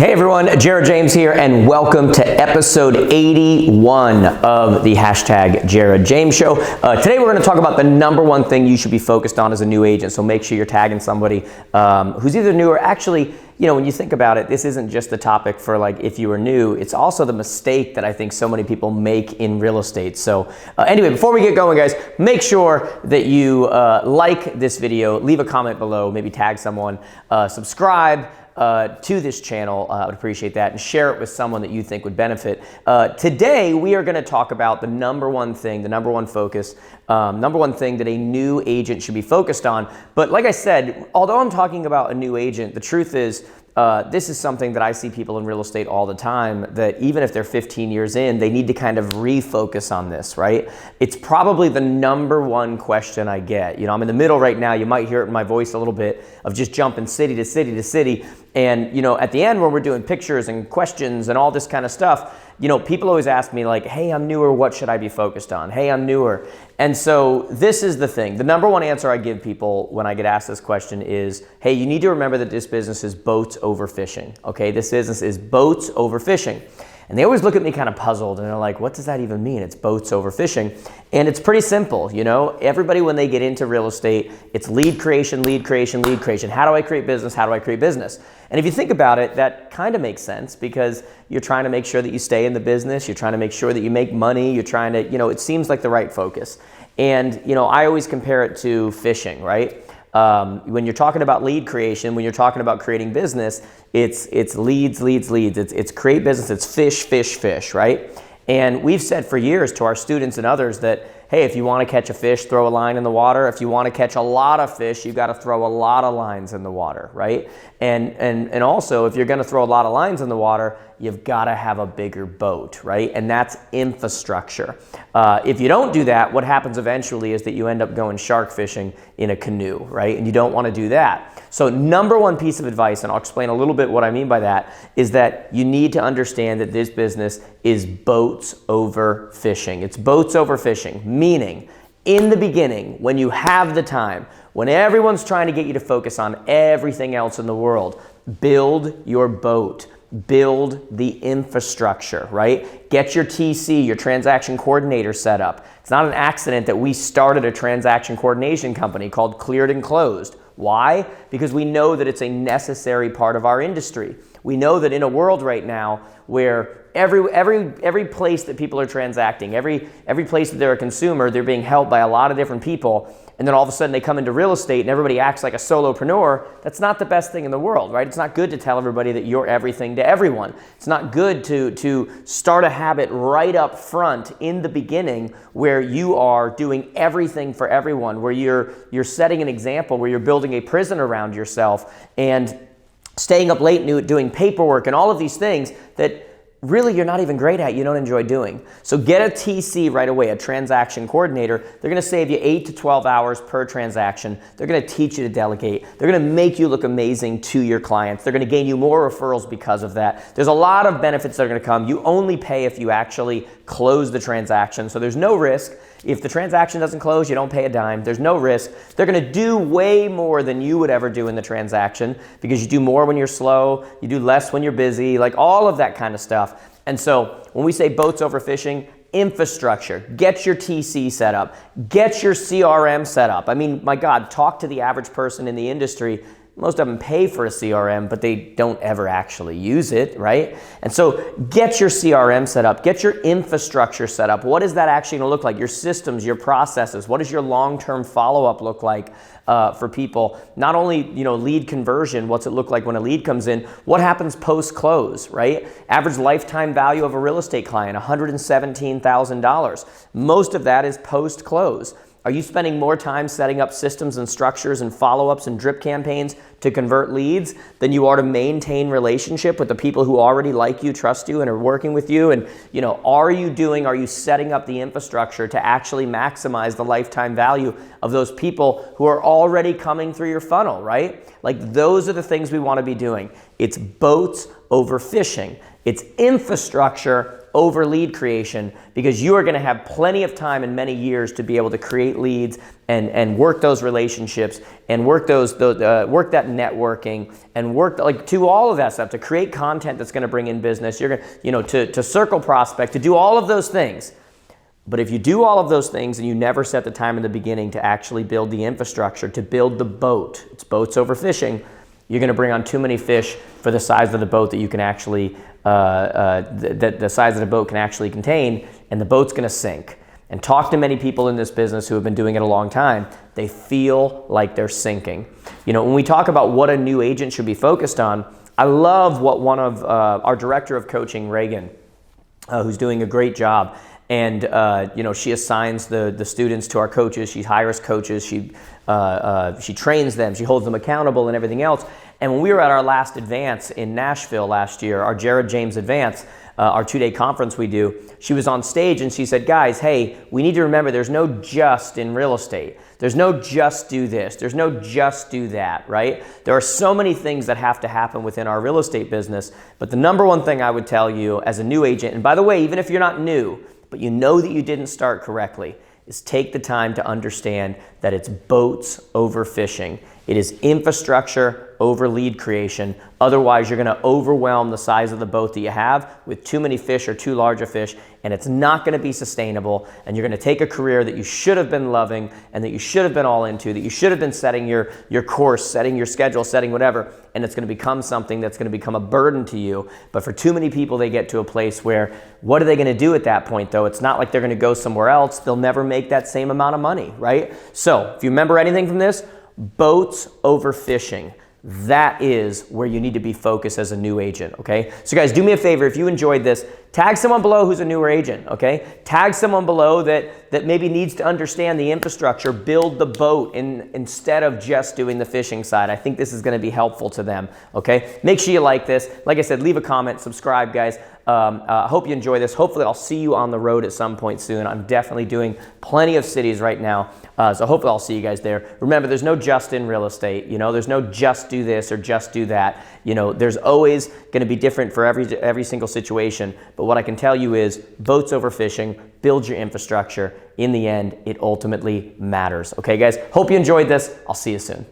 Hey everyone, Jared James here, and welcome to episode 81 of the hashtag Jared James Show. Today we're going to talk about the number one thing you should be focused on as a new agent. So make sure you're tagging somebody who's either new or actually, you know, when you think about it, this isn't just the topic for like if you were new, it's also the mistake that I think so many people make in real estate. So anyway, before we get going, guys, make sure that you like this video, leave a comment below, maybe tag someone, subscribe to this channel. I would appreciate that, and share it with someone that you think would benefit. Today, we are going to talk about the number one thing, the number one focus, number one thing that a new agent should be focused on. But like I said, although I'm talking about a new agent, the truth is this is something that I see people in real estate all the time, that even if they're 15 years in, they need to kind of refocus on this, right? It's probably the number one question I get. You know, I'm in the middle right now. You might hear it in my voice a little bit of just jumping city to city to city. And, you know, at the end when we're doing pictures and questions and all this kind of stuff, you know, people always ask me like, hey, I'm newer, what should I be focused on? Hey, I'm newer. And so this is the thing. The number one answer I give people when I get asked this question is, hey, you need to remember that this business is boats over fishing, okay? This business is boats over fishing. And they always look at me kind of puzzled, and they're like, what does that even mean? It's boats over fishing. And it's pretty simple, you know? Everybody, when they get into real estate, it's lead creation, lead creation, lead creation. How do I create business? How do I create business? And if you think about it, that kind of makes sense, because you're trying to make sure that you stay in the business. You're trying to make sure that you make money. You're trying to, you know, it seems like the right focus. And, you know, I always compare it to fishing, right? When you're talking about lead creation, when you're talking about creating business, it's leads, leads, leads. It's create business. It's fish, fish, fish, right? And we've said for years to our students and others that, hey, if you want to catch a fish, throw a line in the water. If you want to catch a lot of fish, you got to throw a lot of lines in the water, right? And also, if you're going to throw a lot of lines in the water, you've got to have a bigger boat, right? And that's infrastructure. If you don't do that, what happens eventually is that you end up going shark fishing in a canoe, right? And you don't want to do that. So number one piece of advice, and I'll explain a little bit what I mean by that, is that you need to understand that this business is boats over fishing. It's boats over fishing, meaning in the beginning, when you have the time, when everyone's trying to get you to focus on everything else in the world, build your boat. Build the infrastructure, right? Get your TC, your transaction coordinator set up. It's not an accident that we started a transaction coordination company called Cleared and Closed. Why? Because we know that it's a necessary part of our industry. We know that in a world right now where every place that people are transacting, every place that they're a consumer, they're being helped by a lot of different people, and then all of a sudden they come into real estate and everybody acts like a solopreneur. That's not the best thing in the world, right? It's not good to tell everybody that you're everything to everyone. It's not good to start a habit right up front in the beginning where you are doing everything for everyone, where you're setting an example, where you're building a prison around yourself and staying up late doing paperwork and all of these things that really you're not even great at, you don't enjoy doing. So get a TC right away, a transaction coordinator. They're going to save you 8 to 12 hours per transaction. They're going to teach you to delegate. They're going to make you look amazing to your clients. They're going to gain you more referrals because of that. There's a lot of benefits that are going to come. You only pay if you actually close the transaction, so there's no risk. If the transaction doesn't close, you don't pay a dime. There's no risk. They're going to do way more than you would ever do in the transaction, because you do more when you're slow, you do less when you're busy, like all of that kind of stuff. And so when we say boats over fishing, infrastructure, get your TC set up, get your CRM set up. I mean, my God, talk to the average person in the industry. Most of them pay for a CRM, but they don't ever actually use it, right? And so get your CRM set up, get your infrastructure set up. What is that actually going to look like? Your systems, your processes. What does your long-term follow-up look like for people? Not only, you know, lead conversion, what's it look like when a lead comes in? What happens post-close, right? Average lifetime value of a real estate client, $117,000. Most of that is post-close. Are you spending more time setting up systems and structures and follow-ups and drip campaigns to convert leads than you are to maintain relationship with the people who already like you, trust you, and are working with you? And, you know, are you setting up the infrastructure to actually maximize the lifetime value of those people who are already coming through your funnel, right? Like, those are the things we want to be doing. It's boats over fishing. It's infrastructure over lead creation, because you are going to have plenty of time and many years to be able to create leads and work those relationships and work work that networking and work to all of that stuff, to create content that's going to bring in business. You're going to circle prospect, to do all of those things. But if you do all of those things and you never set the time in the beginning to actually build the infrastructure, to build the boat, it's boats over fishing, you're going to bring on too many fish for the size of the boat that you can actually, the size of the boat can actually contain, and the boat's going to sink. And talk to many people in this business who have been doing it a long time. They feel like they're sinking. When we talk about what a new agent should be focused on, I love what one of our director of coaching, Reagan, who's doing a great job. And she assigns the students to our coaches. She hires coaches. She trains them. She holds them accountable and everything else. And when we were at our last advance in Nashville last year, our Jared James Advance, our 2-day conference we do, she was on stage and she said, guys, hey, we need to remember there's no just in real estate. There's no just do this. There's no just do that, right? There are so many things that have to happen within our real estate business. But the number one thing I would tell you as a new agent, and by the way, even if you're not new, but you know that you didn't start correctly, is take the time to understand that it's boats over fishing. It is infrastructure over lead creation. Otherwise, you're going to overwhelm the size of the boat that you have with too many fish or too large a fish, and it's not going to be sustainable. And you're going to take a career that you should have been loving and that you should have been all into, that you should have been setting your course, setting your schedule, setting whatever, and it's going to become something that's going to become a burden to you. But for too many people, they get to a place where, what are they going to do at that point, though? It's not like they're going to go somewhere else. They'll never make that same amount of money, right? So if you remember anything from this, boats over fishing. That is where you need to be focused as a new agent, okay? So guys, do me a favor. If you enjoyed this, tag someone below who's a newer agent, okay? Tag someone below that maybe needs to understand the infrastructure, build the boat instead of just doing the fishing side. I think this is going to be helpful to them, okay? Make sure you like this. Like I said, leave a comment, subscribe, guys. I hope you enjoy this. Hopefully I'll see you on the road at some point soon. I'm definitely doing plenty of cities right now. So hopefully I'll see you guys there. Remember, there's no just in real estate. There's no just do this or just do that. There's always going to be different for every single situation. But what I can tell you is boats over fishing, build your infrastructure. In the end, it ultimately matters. Okay, guys? Hope you enjoyed this. I'll see you soon.